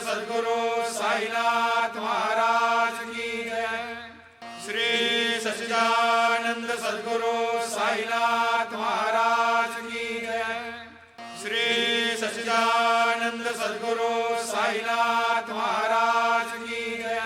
सद्गुरु साईनाथ महाराज की जय। श्री सच्चिदानंद सद्गुरु साईनाथ महाराज की जय। श्री सच्चिदानंद सद्गुरु साईनाथ महाराज की जय।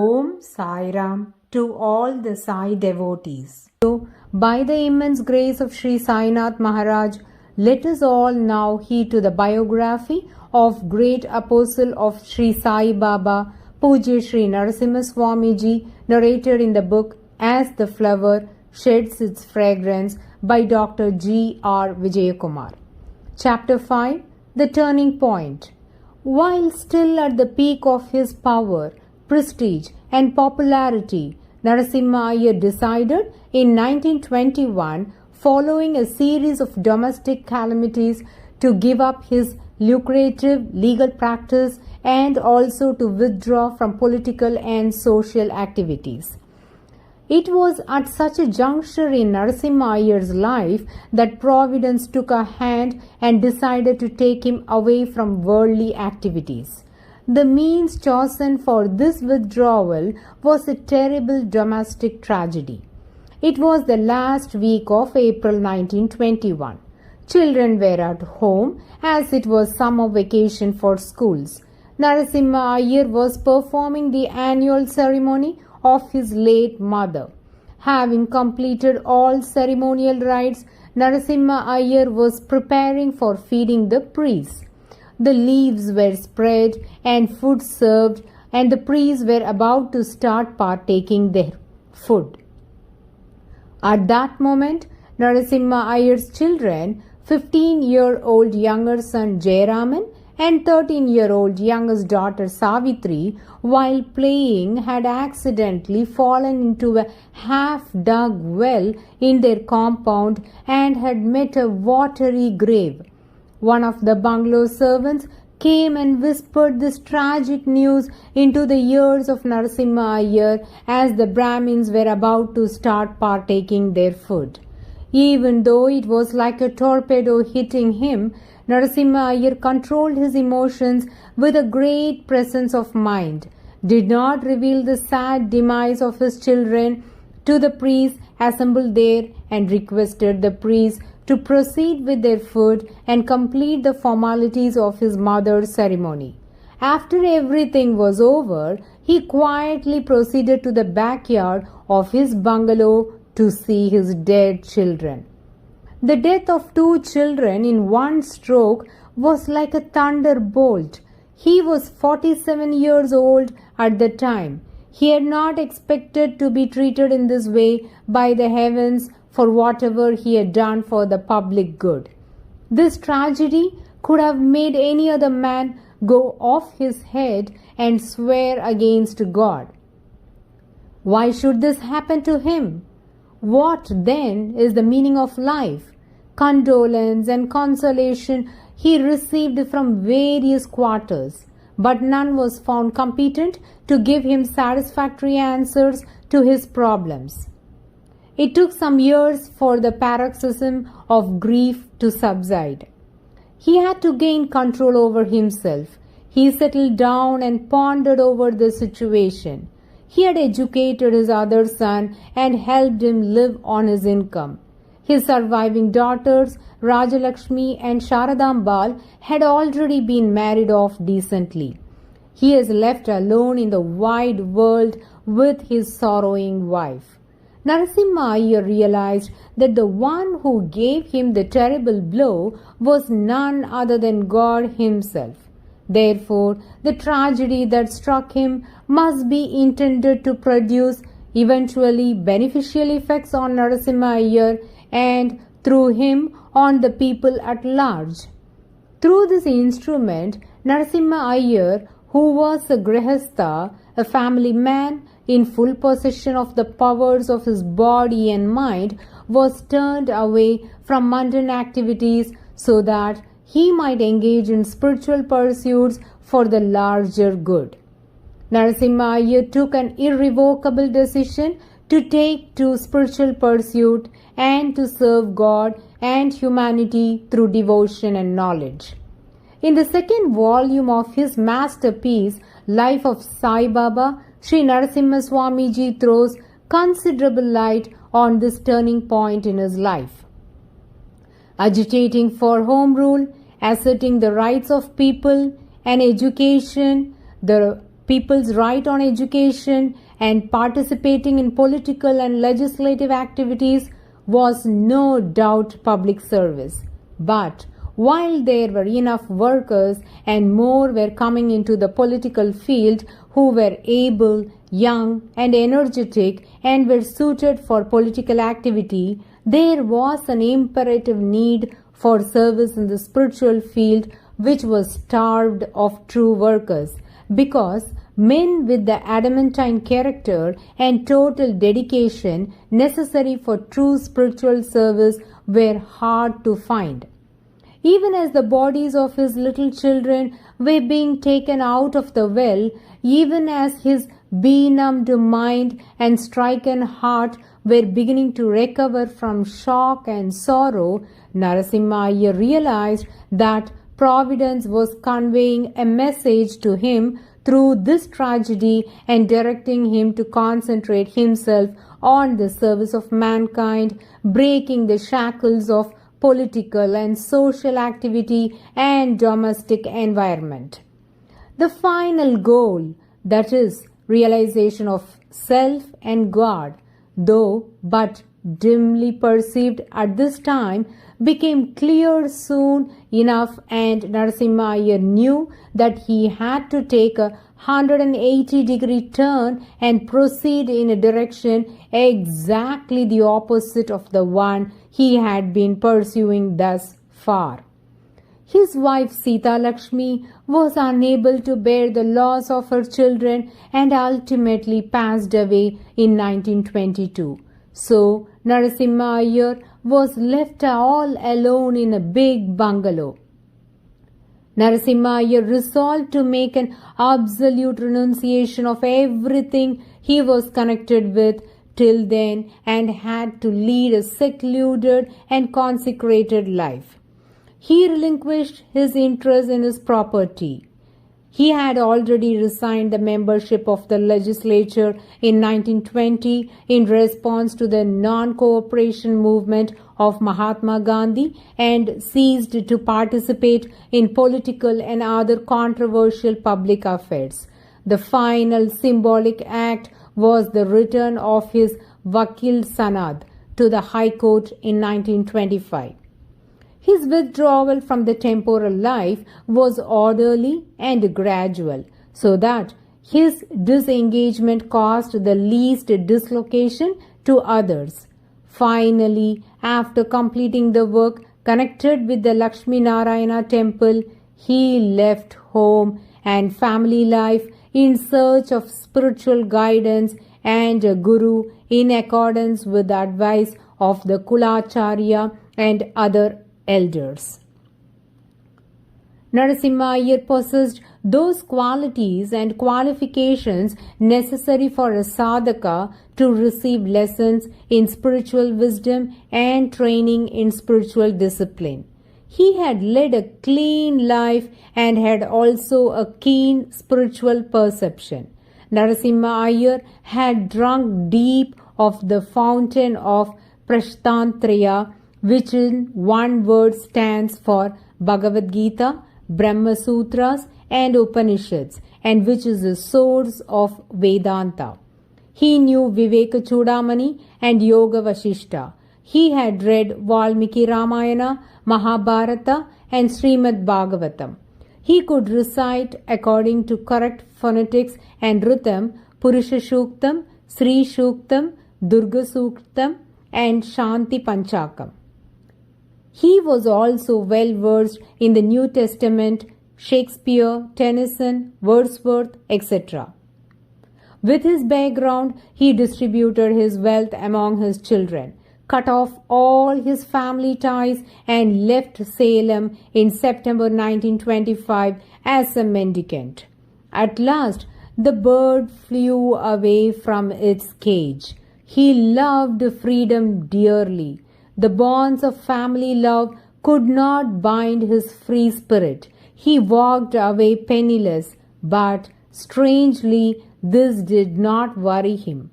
Om Sai Ram to all the Sai devotees. So, by the immense grace of Shri Sainath Maharaj, let us all now heed to the biography of great apostle of Shri Sai Baba, Pujyashri Narasimha Swamiji, narrated in the book As the Flower Sheds Its Fragrance by Dr. G.R. Vijayakumar. Chapter 5, The Turning Point. While still at the peak of his power, prestige and popularity, Narasimha Iyer decided in 1921, following a series of domestic calamities, to give up his lucrative legal practice and also to withdraw from political and social activities. It was at such a juncture in Narasimha Iyer's life that Providence took a hand and decided to take him away from worldly activities. The means chosen for this withdrawal was a terrible domestic tragedy. It was the last week of April 1921. Children were at home as it was summer vacation for schools. Narasimha Iyer was performing the annual ceremony of his late mother. Having completed all ceremonial rites, Narasimha Iyer was preparing for feeding the priests. The leaves were spread and food served, and the priests were about to start partaking their food. At that moment, Narasimha Iyer's children, 15-year-old younger son Jayaraman and 13-year-old youngest daughter Savitri, while playing, had accidentally fallen into a half-dug well in their compound and had met a watery grave. One of the bungalow servants came and whispered this tragic news into the ears of Narasimha Iyer as the Brahmins were about to start partaking their food. Even though it was like a torpedo hitting him, Narasimha Iyer controlled his emotions with a great presence of mind, did not reveal the sad demise of his children to the priests assembled there, and requested the priests to proceed with their food and complete the formalities of his mother's ceremony. After everything was over, he quietly proceeded to the backyard of his bungalow to see his dead children. The death of 2 children in one stroke was like a thunderbolt. He was 47 years old at the time. He had not expected to be treated in this way by the heavens for whatever he had done for the public good. This tragedy could have made any other man go off his head and swear against God. Why should this happen to him? What then is the meaning of life? Condolence and consolation he received from various quarters, but none was found competent to give him satisfactory answers to his problems. It took some years for the paroxysm of grief to subside. He had to gain control over himself. He settled down and pondered over the situation. He had educated his other son and helped him live on his income. His surviving daughters, Rajalakshmi and Sharadambal, had already been married off decently. He is left alone in the wide world with his sorrowing wife. Narasimha Iyer realized that the one who gave him the terrible blow was none other than God himself. Therefore, the tragedy that struck him must be intended to produce eventually beneficial effects on Narasimha Iyer and through him on the people at large. Through this instrument, Narasimha Iyer, who was a grihastha, a family man in full possession of the powers of his body and mind, was turned away from mundane activities so that he might engage in spiritual pursuits for the larger good. Narasimha Iyer took an irrevocable decision to take to spiritual pursuit and to serve God and humanity through devotion and knowledge. In the second volume of his masterpiece, Life of Sai Baba, Shri Narasimha Swamiji throws considerable light on this turning point in his life. Agitating for home rule, asserting the rights of people and education, the people's right on education, and participating in political and legislative activities was no doubt public service. But while there were enough workers and more were coming into the political field who were able, young and energetic and were suited for political activity, there was an imperative need for service in the spiritual field which was starved of true workers, because men with the adamantine character and total dedication necessary for true spiritual service were hard to find. Even as the bodies of his little children were being taken out of the well, even as his benumbed mind and stricken heart were beginning to recover from shock and sorrow, Narasimha Iyer realized that Providence was conveying a message to him through this tragedy and directing him to concentrate himself on the service of mankind, breaking the shackles of political and social activity and domestic environment. The final goal, that is, realization of self and God, though but dimly perceived at this time, became clear soon enough, and Narasimha Iyer knew that he had to take a 180-degree turn and proceed in a direction exactly the opposite of the one he had been pursuing thus far. His wife Sita Lakshmi was unable to bear the loss of her children and ultimately passed away in 1922. So Narasimha Iyer was left all alone in a big bungalow. Narasimha Iyer resolved to make an absolute renunciation of everything he was connected with till then and had to lead a secluded and consecrated life. He relinquished his interest in his property. He had already resigned the membership of the legislature in 1920 in response to the non-cooperation movement of Mahatma Gandhi and ceased to participate in political and other controversial public affairs. The final symbolic act was the return of his Vakil Sanad to the High Court in 1925. His withdrawal from the temporal life was orderly and gradual, so that his disengagement caused the least dislocation to others. Finally, after completing the work connected with the Lakshmi Narayana temple, he left home and family life in search of spiritual guidance and a guru in accordance with the advice of the Kulacharya and other elders. Narasimha Iyer possessed those qualities and qualifications necessary for a sadhaka to receive lessons in spiritual wisdom and training in spiritual discipline. He had led a clean life and had also a keen spiritual perception. Narasimha Iyer had drunk deep of the fountain of Prashtantraya, which in one word stands for Bhagavad Gita, Brahma Sutras and Upanishads, and which is the source of Vedanta. He knew Viveka Chudamani and Yoga Vasishta. He had read Valmiki Ramayana, Mahabharata and Srimad Bhagavatam. He could recite according to correct phonetics and rhythm Purusha Shuktam, Sri Shuktam, Durga Suktam and Shanti Panchakam. He was also well versed in the New Testament, Shakespeare, Tennyson, Wordsworth, etc. With his background, he distributed his wealth among his children, cut off all his family ties, and left Salem in September 1925 as a mendicant. At last, the bird flew away from its cage. He loved freedom dearly. The bonds of family love could not bind his free spirit. he walked away penniless, but strangely, this did not worry him.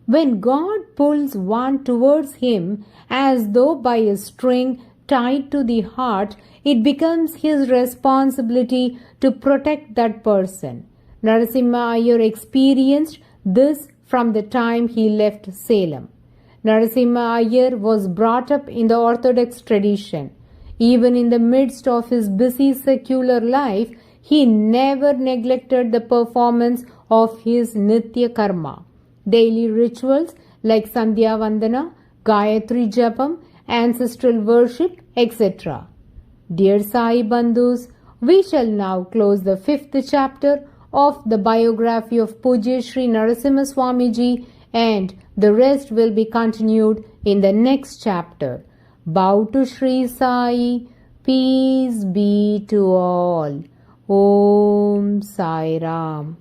When God pulls one towards Him as though by a string tied to the heart, it becomes his responsibility to protect that person. Narasimha Iyer experienced this from the time he left Salem. Narasimha Iyer was brought up in the Orthodox tradition. Even in the midst of his busy secular life, he never neglected the performance of his Nitya Karma. Daily rituals like Sandhya Vandana, Gayatri Japam, ancestral worship, etc. Dear Sai Bandhus, we shall now close the 5th chapter of the biography of Pujyashri Narasimha Swamiji, and the rest will be continued in the next chapter. Bow to Shri Sai. Peace be to all. Om Sai Ram.